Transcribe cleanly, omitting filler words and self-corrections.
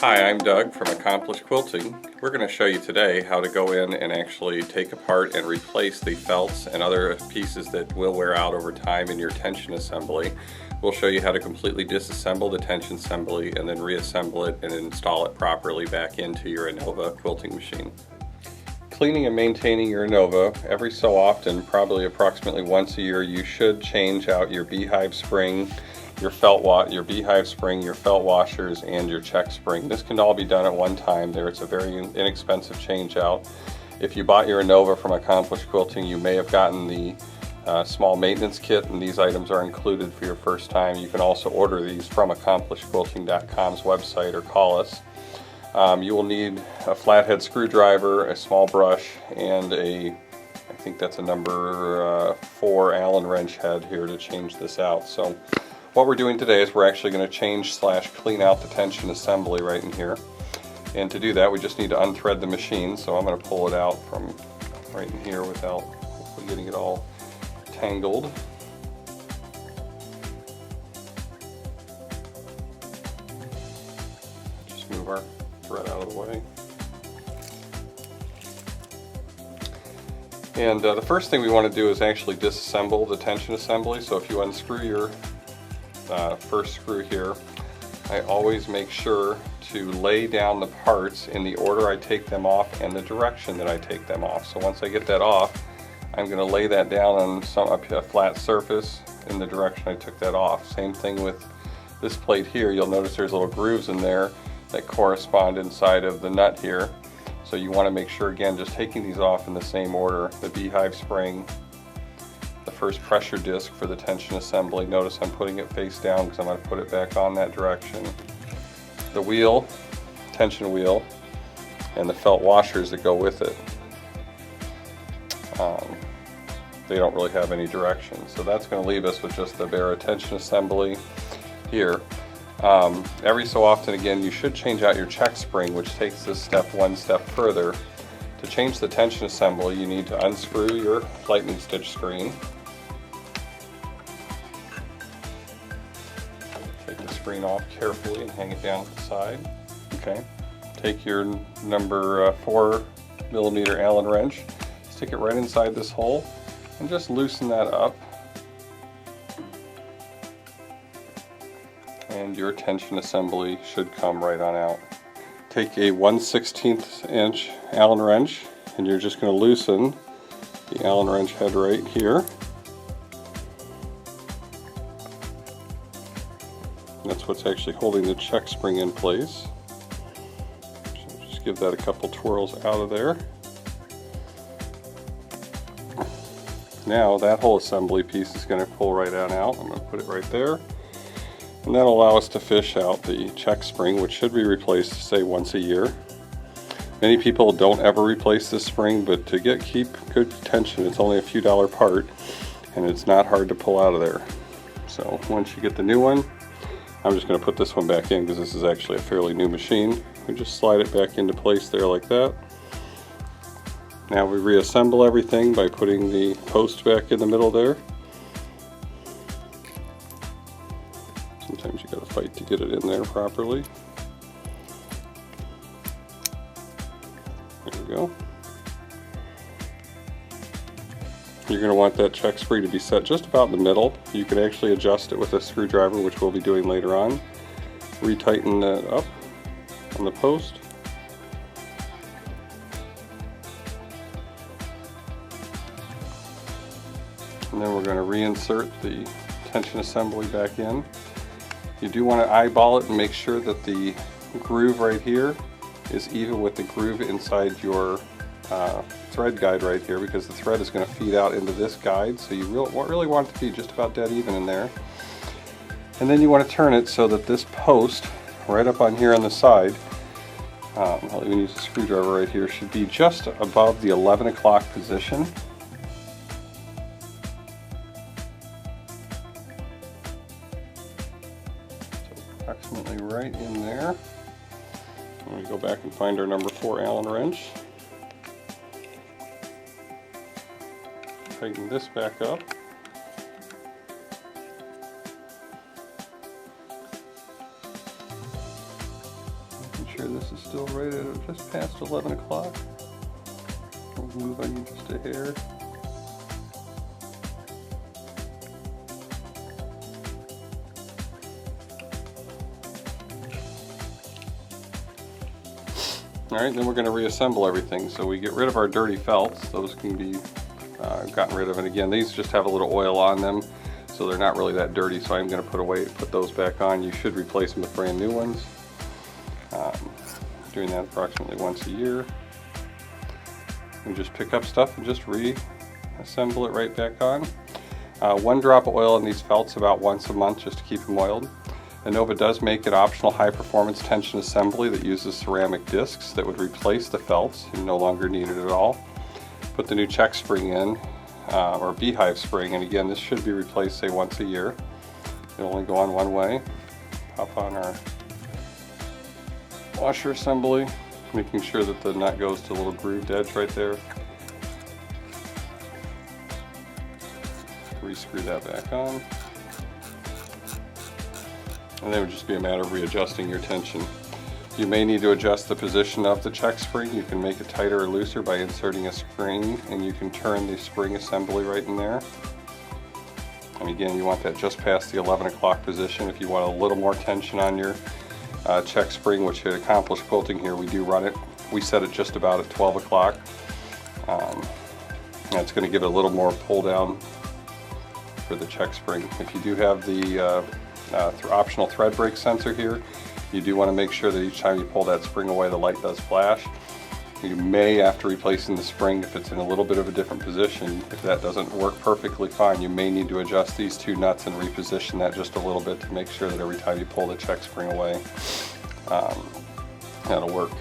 Hi, I'm Doug from Accomplished Quilting. We're going to show you today how to go in and actually take apart and replace the felts and other pieces that will wear out over time in your tension assembly. We'll show you how to completely disassemble the tension assembly and then reassemble it and install it properly back into your Innova quilting machine. Cleaning and maintaining your Innova every so often, probably approximately once a year, you should change out your beehive spring, your beehive spring, your felt washers, and your check spring. This can all be done at one time. It's a very inexpensive change out. If you bought your Innova from Accomplished Quilting, you may have gotten the small maintenance kit, and these items are included for your first time. You can also order these from accomplishedquilting.com's website or call us. You will need a flathead screwdriver, a small brush, and I think that's a number 4 Allen wrench head here to change this out. So what we're doing today is we're actually going to change/clean out the tension assembly right in here. And to do that, we just need to unthread the machine. So I'm going to pull it out from right in here without getting it all tangled. Just move our thread out of the way. And the first thing we want to do is actually disassemble the tension assembly. So if you unscrew your first screw here, I always make sure to lay down the parts in the order I take them off and the direction that I take them off. So once I get that off, I'm going to lay that down on a flat surface in the direction I took that off. Same thing with this plate here. You'll notice there's little grooves in there that correspond inside of the nut here. So you want to make sure, again, just taking these off in the same order. The beehive spring, the first pressure disc for the tension assembly. Notice I'm putting it face down because I'm going to put it back on that direction. The wheel, tension wheel, and the felt washers that go with it. They don't really have any direction. So that's going to leave us with just the bare tension assembly here. Every so often, again, you should change out your check spring, which takes this step one step further. To change the tension assembly, you need to unscrew your lightning stitch screen. Take the screen off carefully and hang it down at the side. Okay. Take your number 4 millimeter Allen wrench, stick it right inside this hole, and just loosen that up. And your tension assembly should come right on out. Take a 1/16 inch Allen wrench, and you're just going to loosen the Allen wrench head right here. That's what's actually holding the check spring in place. So just give that a couple twirls out of there. Now that whole assembly piece is going to pull right on out. I'm going to put it right there. And that'll allow us to fish out the check spring, which should be replaced, say, once a year. Many people don't ever replace this spring, but to keep good tension, it's only a few dollar part, and it's not hard to pull out of there. So once you get the new one, I'm just going to put this one back in because this is actually a fairly new machine. We just slide it back into place there like that. Now we reassemble everything by putting the post back in the middle there. Sometimes you gotta fight to get it in there properly. There we go. You're going to want that check spring to be set just about in the middle. You can actually adjust it with a screwdriver, which we'll be doing later on. Retighten that up on the post. And then we're going to reinsert the tension assembly back in. You do want to eyeball it and make sure that the groove right here is even with the groove inside your thread guide right here, because the thread is going to feed out into this guide, so you really want it to be just about dead even in there. And then you want to turn it so that this post right up on here on the side, I'll even use a screwdriver right here, should be just above the 11 o'clock position. Approximately right in there. And we go back and find our number 4 Allen wrench. Tighten this back up. still right at just past 11 o'clock. We'll move on you just a hair. Alright, then we're going to reassemble everything. So we get rid of our dirty felts. Those can be gotten rid of. And again, these just have a little oil on them, so they're not really that dirty. So I'm going to put those back on. You should replace them with brand new ones. Doing that approximately once a year. And just pick up stuff and just reassemble it right back on. 1 drop of oil in these felts about once a month just to keep them oiled. Innova does make an optional high-performance tension assembly that uses ceramic discs that would replace the felts and no longer needed at all. Put the new check spring in, or beehive spring, and again this should be replaced say once a year. It'll only go on one way. Pop on our washer assembly, making sure that the nut goes to the little grooved edge right there. Re-screw that back on. And then it would just be a matter of readjusting your tension. You may need to adjust the position of the check spring. You can make it tighter or looser by inserting a spring, and you can turn the spring assembly right in there. And again, you want that just past the 11 o'clock position. If you want a little more tension on your check spring, which at Accomplished Quilting here, we do run it. We set it just about at 12 o'clock. That's going to give it a little more pull down for the check spring. If you do have the optional thread break sensor here, you do want to make sure that each time you pull that spring away, the light does flash. You may, after replacing the spring, if it's in a little bit of a different position, if that doesn't work perfectly fine, you may need to adjust these 2 nuts and reposition that just a little bit to make sure that every time you pull the check spring away, that'll work.